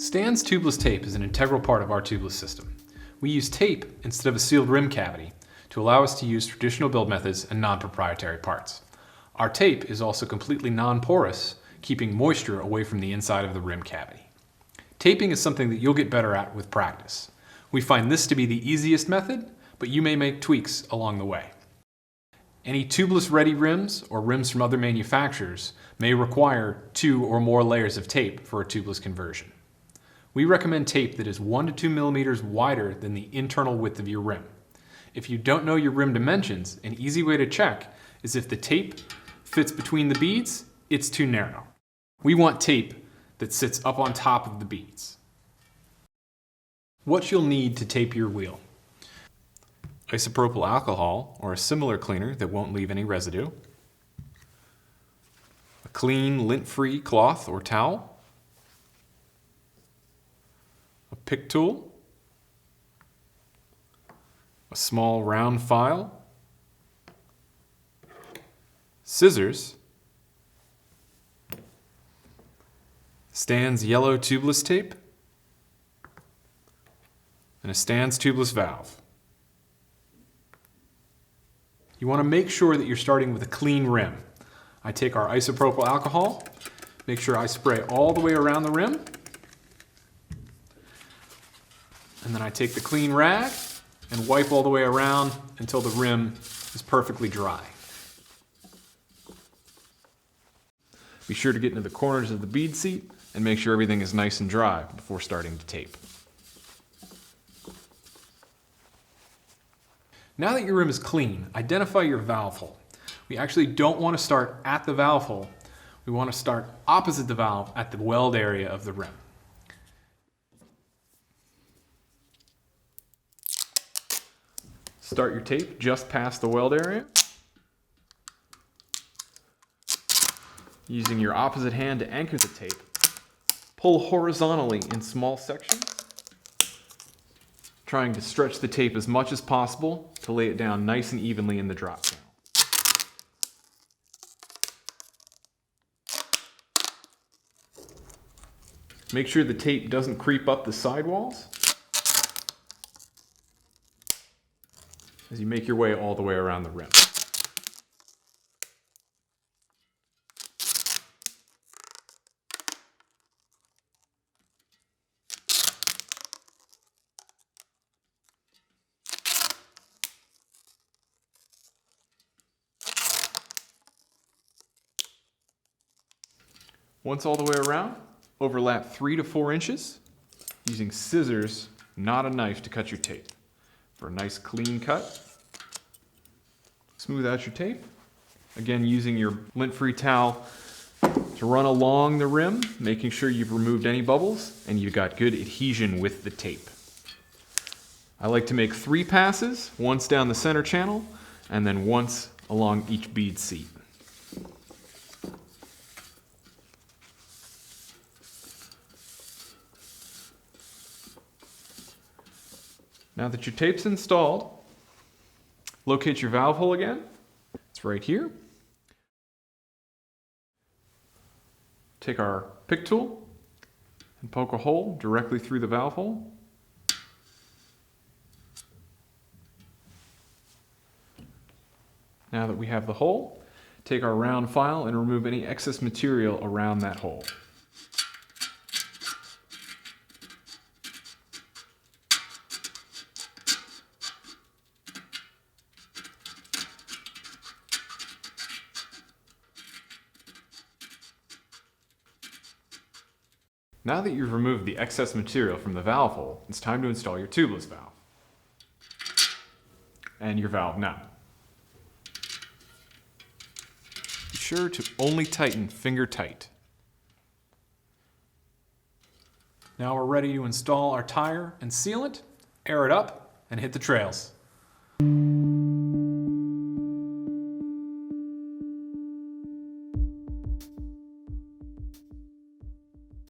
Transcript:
Stan's tubeless tape is an integral part of our tubeless system. We use tape instead of a sealed rim cavity to allow us to use traditional build methods and non-proprietary parts. Our tape is also completely non-porous, keeping moisture away from the inside of the rim cavity. Taping is something that you'll get better at with practice. We find this to be the easiest method, but you may make tweaks along the way. Any tubeless ready rims or rims from other manufacturers may require 2 or more layers of tape for a tubeless conversion. We recommend tape that is 1 to 2 millimeters wider than the internal width of your rim. If you don't know your rim dimensions, an easy way to check is if the tape fits between the beads, it's too narrow. We want tape that sits up on top of the beads. What you'll need to tape your wheel: isopropyl alcohol or a similar cleaner that won't leave any residue, a clean lint-free cloth or towel, a pick tool, a small round file, scissors, Stan's yellow tubeless tape, and a Stan's tubeless valve. You want to make sure that you're starting with a clean rim. I take our isopropyl alcohol, make sure I spray all the way around the rim, and then I take the clean rag and wipe all the way around until the rim is perfectly dry. Be sure to get into the corners of the bead seat and make sure everything is nice and dry before starting to tape. Now that your rim is clean, identify your valve hole. We actually don't want to start at the valve hole. We want to start opposite the valve at the weld area of the rim. Start your tape just past the weld area. Using your opposite hand to anchor the tape, pull horizontally in small sections, trying to stretch the tape as much as possible to lay it down nice and evenly in the drop channel. Make sure the tape doesn't creep up the sidewalls as you make your way all the way around the rim. Once all the way around, overlap 3 to 4 inches using scissors, not a knife, to cut your tape. For a nice clean cut, smooth out your tape. Again, using your lint-free towel to run along the rim, making sure you've removed any bubbles and you've got good adhesion with the tape. I like to make 3 passes, once down the center channel and then once along each bead seat. Now that your tape's installed, locate your valve hole again. It's right here. Take our pick tool and poke a hole directly through the valve hole. Now that we have the hole, take our round file and remove any excess material around that hole. Now that you've removed the excess material from the valve hole, it's time to install your tubeless valve and your valve nut. Be sure to only tighten finger tight. Now we're ready to install our tire and sealant, air it up, and hit the trails.